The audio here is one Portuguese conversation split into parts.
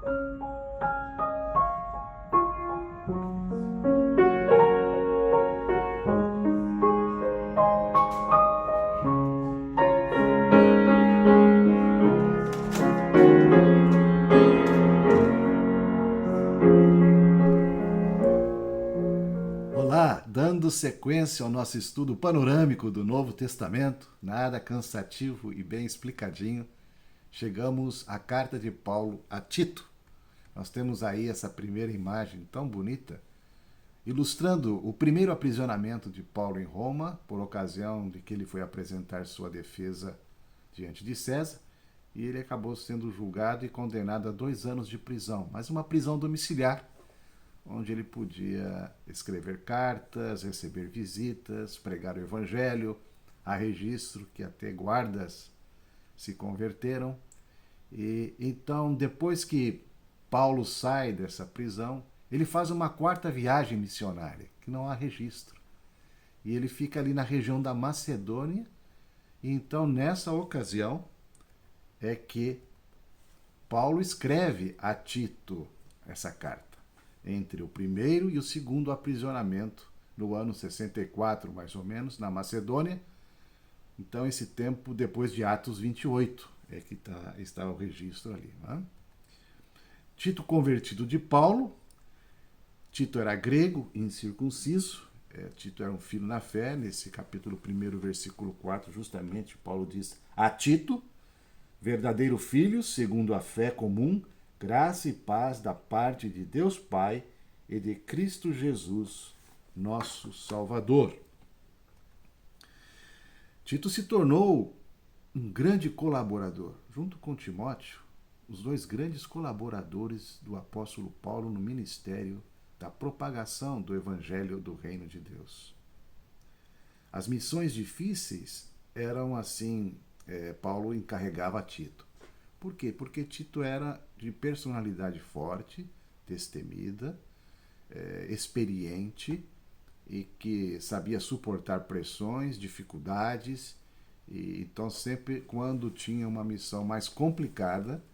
Olá, dando sequência ao nosso estudo panorâmico do Novo Testamento, nada cansativo e bem explicadinho, chegamos à carta de Paulo a Tito. Nós temos aí essa primeira imagem tão bonita, ilustrando o primeiro aprisionamento de Paulo em Roma, por ocasião de que ele foi apresentar sua defesa diante de César, e ele acabou sendo julgado e condenado a 2 anos de prisão, mas uma prisão domiciliar, onde ele podia escrever cartas, receber visitas, pregar o evangelho. Há registro que até guardas se converteram. E então, depois que Paulo sai dessa prisão, ele faz uma 4ª viagem missionária, que não há registro. E ele fica ali na região da Macedônia. E então, nessa ocasião, é que Paulo escreve a Tito essa carta, entre o primeiro e o segundo aprisionamento, no ano 64, mais ou menos, na Macedônia. Então, esse tempo depois de Atos 28, é que está o registro ali. Né? Tito, convertido de Paulo. Tito era grego, incircunciso. Tito era um filho na fé. Nesse capítulo 1, versículo 4, justamente, Paulo diz a Tito, verdadeiro filho, segundo a fé comum, graça e paz da parte de Deus Pai e de Cristo Jesus, nosso Salvador. Tito se tornou um grande colaborador, junto com Timóteo, os 2 grandes colaboradores do apóstolo Paulo no ministério da propagação do Evangelho do Reino de Deus. As missões difíceis eram assim, Paulo encarregava a Tito. Por quê? Porque Tito era de personalidade forte, destemida, experiente e que sabia suportar pressões, dificuldades. E então, sempre quando tinha uma missão mais complicada,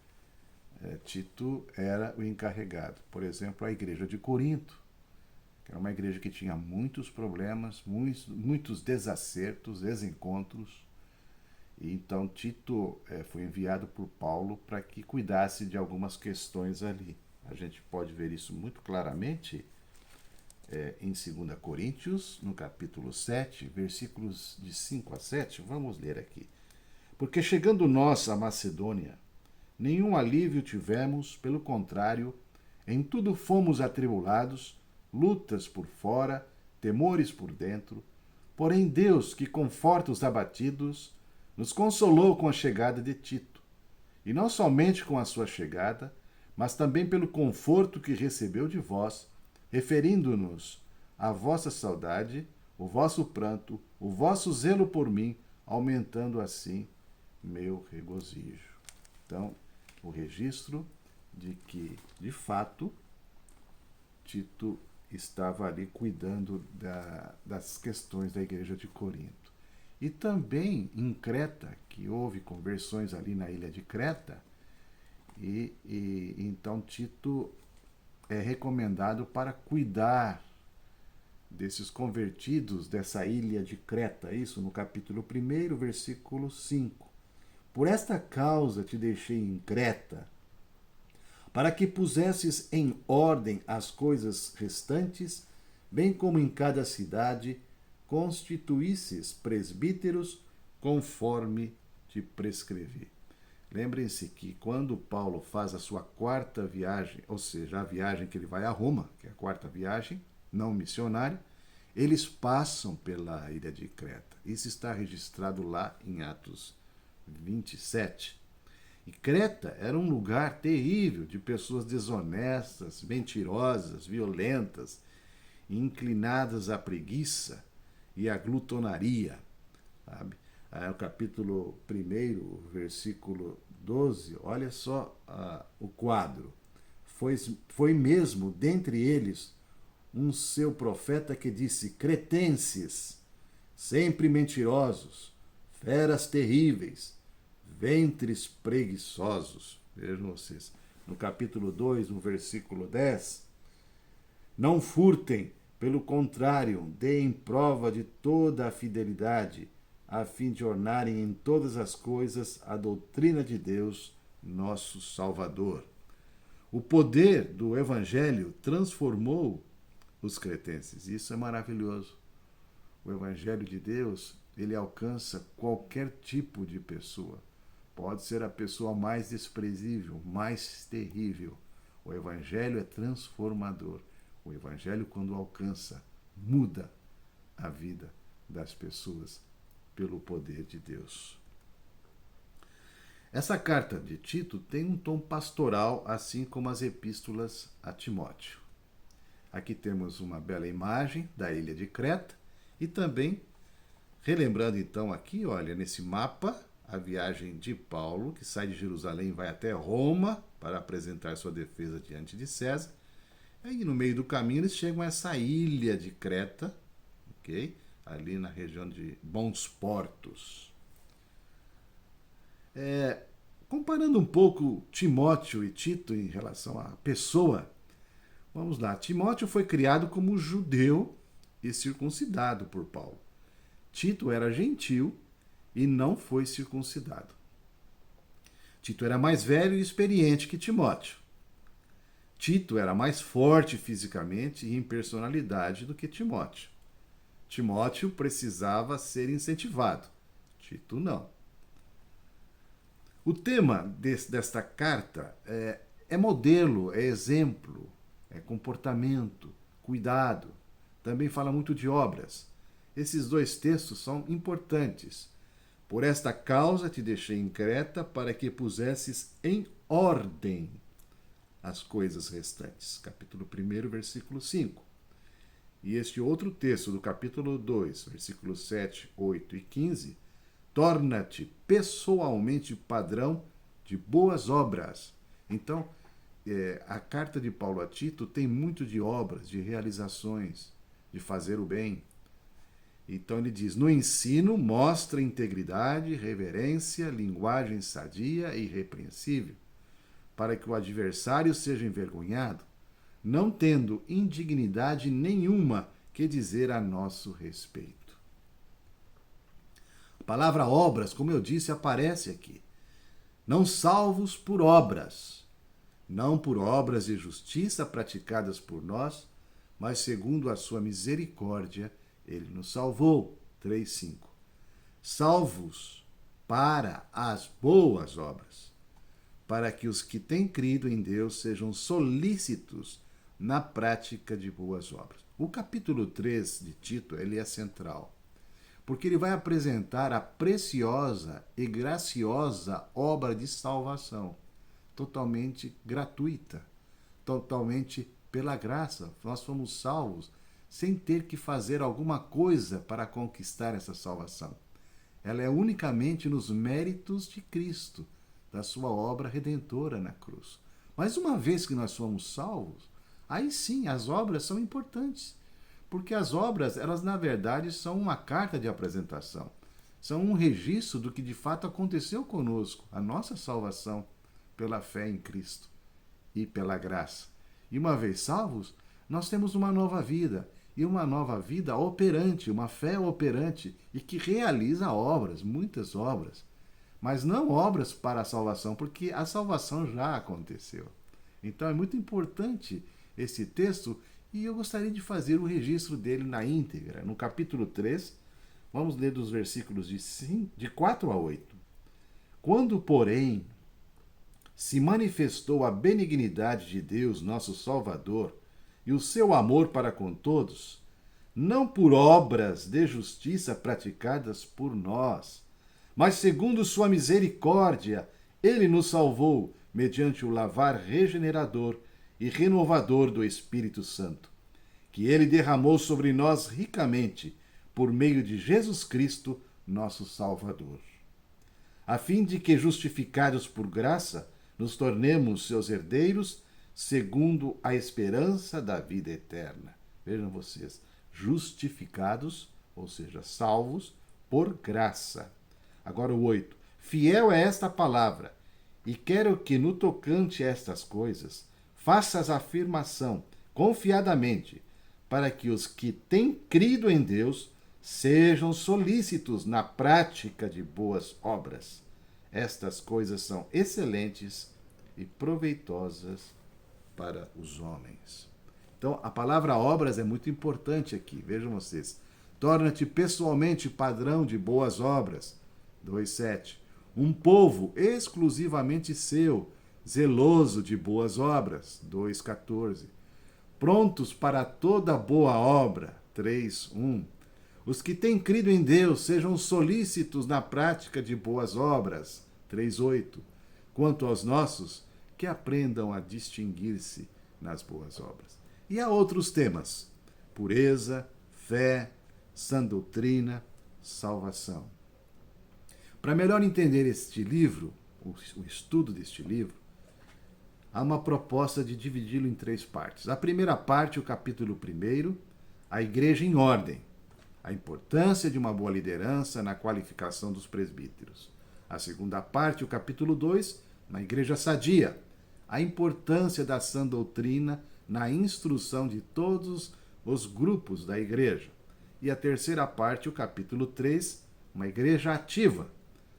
Tito era o encarregado. Por exemplo, a igreja de Corinto, que era uma igreja que tinha muitos problemas, muitos desacertos, desencontros. E então Tito foi enviado por Paulo para que cuidasse de algumas questões ali. A gente pode ver isso muito claramente em 2 Coríntios, no capítulo 7, versículos de 5 a 7. Vamos ler aqui. Porque chegando nós à Macedônia, nenhum alívio tivemos, pelo contrário, em tudo fomos atribulados, lutas por fora, temores por dentro. Porém Deus, que conforta os abatidos, nos consolou com a chegada de Tito, e não somente com a sua chegada, mas também pelo conforto que recebeu de vós, referindo-nos à vossa saudade, o vosso pranto, o vosso zelo por mim, aumentando assim meu regozijo. Então, o registro de que, de fato, Tito estava ali cuidando das questões da igreja de Corinto. E também em Creta, que houve conversões ali na ilha de Creta, e então Tito é recomendado para cuidar desses convertidos dessa ilha de Creta, isso no capítulo 1, versículo 5. Por esta causa te deixei em Creta, para que pusesses em ordem as coisas restantes, bem como em cada cidade constituísses presbíteros conforme te prescrevi. Lembrem-se que quando Paulo faz a sua 4ª viagem, ou seja, a viagem que ele vai a Roma, que é a 4ª viagem, não missionária, eles passam pela ilha de Creta. Isso está registrado lá em Atos 27. E Creta era um lugar terrível de pessoas desonestas, mentirosas, violentas, inclinadas à preguiça e à glutonaria. Sabe? O capítulo 1, versículo 12, olha só o quadro. Foi mesmo dentre eles um seu profeta que disse: cretenses, sempre mentirosos, feras terríveis, ventres preguiçosos. Vejam vocês. no capítulo 2, no versículo 10, não furtem, pelo contrário, deem prova de toda a fidelidade, a fim de ornarem em todas as coisas a doutrina de Deus, nosso Salvador. O poder do Evangelho transformou os cretenses. Isso é maravilhoso. O Evangelho de Deus, ele alcança qualquer tipo de pessoa. Pode ser a pessoa mais desprezível, mais terrível. O Evangelho é transformador. O Evangelho, quando alcança, muda a vida das pessoas pelo poder de Deus. Essa carta de Tito tem um tom pastoral, assim como as epístolas a Timóteo. Aqui temos uma bela imagem da ilha de Creta e também, relembrando então aqui, olha, nesse mapa, a viagem de Paulo, que sai de Jerusalém e vai até Roma para apresentar sua defesa diante de César. Aí no meio do caminho eles chegam a essa ilha de Creta, ok? Ali na região de Bons Portos. Comparando um pouco Timóteo e Tito em relação à pessoa, vamos lá. Timóteo foi criado como judeu e circuncidado por Paulo. Tito era gentil e não foi circuncidado. Tito era mais velho e experiente que Timóteo. Tito era mais forte fisicamente e em personalidade do que Timóteo. Timóteo precisava ser incentivado. Tito não. O tema desta carta é modelo, é exemplo, é comportamento, cuidado. Também fala muito de obras. Esses dois textos são importantes. Por esta causa te deixei em Creta, para que pusesses em ordem as coisas restantes. Capítulo 1, versículo 5. E este outro texto do capítulo 2, versículos 7, 8 e 15, torna-te pessoalmente padrão de boas obras. Então, a carta de Paulo a Tito tem muito de obras, de realizações, de fazer o bem. Então ele diz, no ensino mostra integridade, reverência, linguagem sadia e irrepreensível, para que o adversário seja envergonhado, não tendo indignidade nenhuma que dizer a nosso respeito. A palavra obras, como eu disse, aparece aqui. Não salvos por obras, não por obras de justiça praticadas por nós, mas segundo a sua misericórdia, ele nos salvou. 3:5. Salvos para as boas obras, para que os que têm crido em Deus sejam solícitos na prática de boas obras. O capítulo 3 de Tito, ele é central, porque ele vai apresentar a preciosa e graciosa obra de salvação, totalmente gratuita, totalmente pela graça. Nós fomos salvos sem ter que fazer alguma coisa para conquistar essa salvação. Ela é unicamente nos méritos de Cristo, da sua obra redentora na cruz. Mas uma vez que nós somos salvos, aí sim, as obras são importantes. Porque as obras, elas na verdade são uma carta de apresentação. São um registro do que de fato aconteceu conosco, a nossa salvação pela fé em Cristo e pela graça. E uma vez salvos, nós temos uma nova vida. E uma nova vida operante, uma fé operante e que realiza obras, muitas obras. Mas não obras para a salvação, porque a salvação já aconteceu. Então é muito importante esse texto e eu gostaria de fazer o registro dele na íntegra. No capítulo 3, vamos ler dos versículos de 4 a 8. Quando, porém, se manifestou a benignidade de Deus, nosso Salvador, e o seu amor para com todos, não por obras de justiça praticadas por nós, mas segundo sua misericórdia, ele nos salvou mediante o lavar regenerador e renovador do Espírito Santo, que ele derramou sobre nós ricamente por meio de Jesus Cristo, nosso Salvador, a fim de que, justificados por graça, nos tornemos seus herdeiros segundo a esperança da vida eterna. Vejam vocês, justificados, ou seja, salvos por graça. Agora o 8. Fiel é esta palavra, E quero que, no tocante a estas coisas, faças afirmação confiadamente, para que os que têm crido em Deus sejam solícitos na prática de boas obras. Estas coisas são excelentes e proveitosas para os homens. Então, a palavra obras é muito importante aqui. Vejam vocês. Torna-te pessoalmente padrão de boas obras. 2:7. Um povo exclusivamente seu, zeloso de boas obras. 2:14. Prontos para toda boa obra. 3:1. Os que têm crido em Deus sejam solícitos na prática de boas obras. 3:8. Quanto aos nossos, que aprendam a distinguir-se nas boas obras. E há outros temas: pureza, fé, sã doutrina, salvação. Para melhor entender este livro, o estudo deste livro, há uma proposta de dividi-lo em 3 partes. A primeira parte, o capítulo 1, a igreja em ordem, a importância de uma boa liderança na qualificação dos presbíteros. A segunda parte, o capítulo 2, na igreja sadia, a importância da sã doutrina na instrução de todos os grupos da igreja. E a terceira parte, o capítulo 3, uma igreja ativa,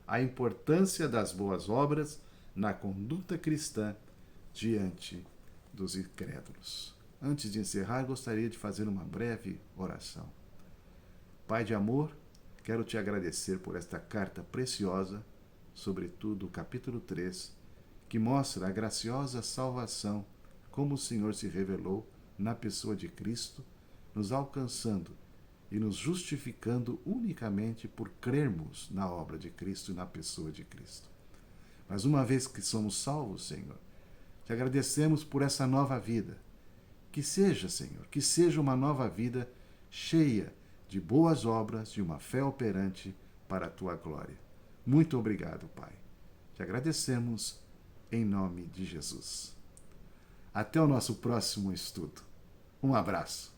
a importância das boas obras na conduta cristã diante dos incrédulos. Antes de encerrar, gostaria de fazer uma breve oração. Pai de amor, quero te agradecer por esta carta preciosa, sobretudo o capítulo 3, que mostra a graciosa salvação, como o Senhor se revelou na pessoa de Cristo, nos alcançando e nos justificando unicamente por crermos na obra de Cristo e na pessoa de Cristo. Mas uma vez que somos salvos, Senhor, te agradecemos por essa nova vida. Que seja, Senhor, que seja uma nova vida cheia de boas obras, de uma fé operante para a tua glória. Muito obrigado, Pai. Te agradecemos em nome de Jesus. Até o nosso próximo estudo. Um abraço.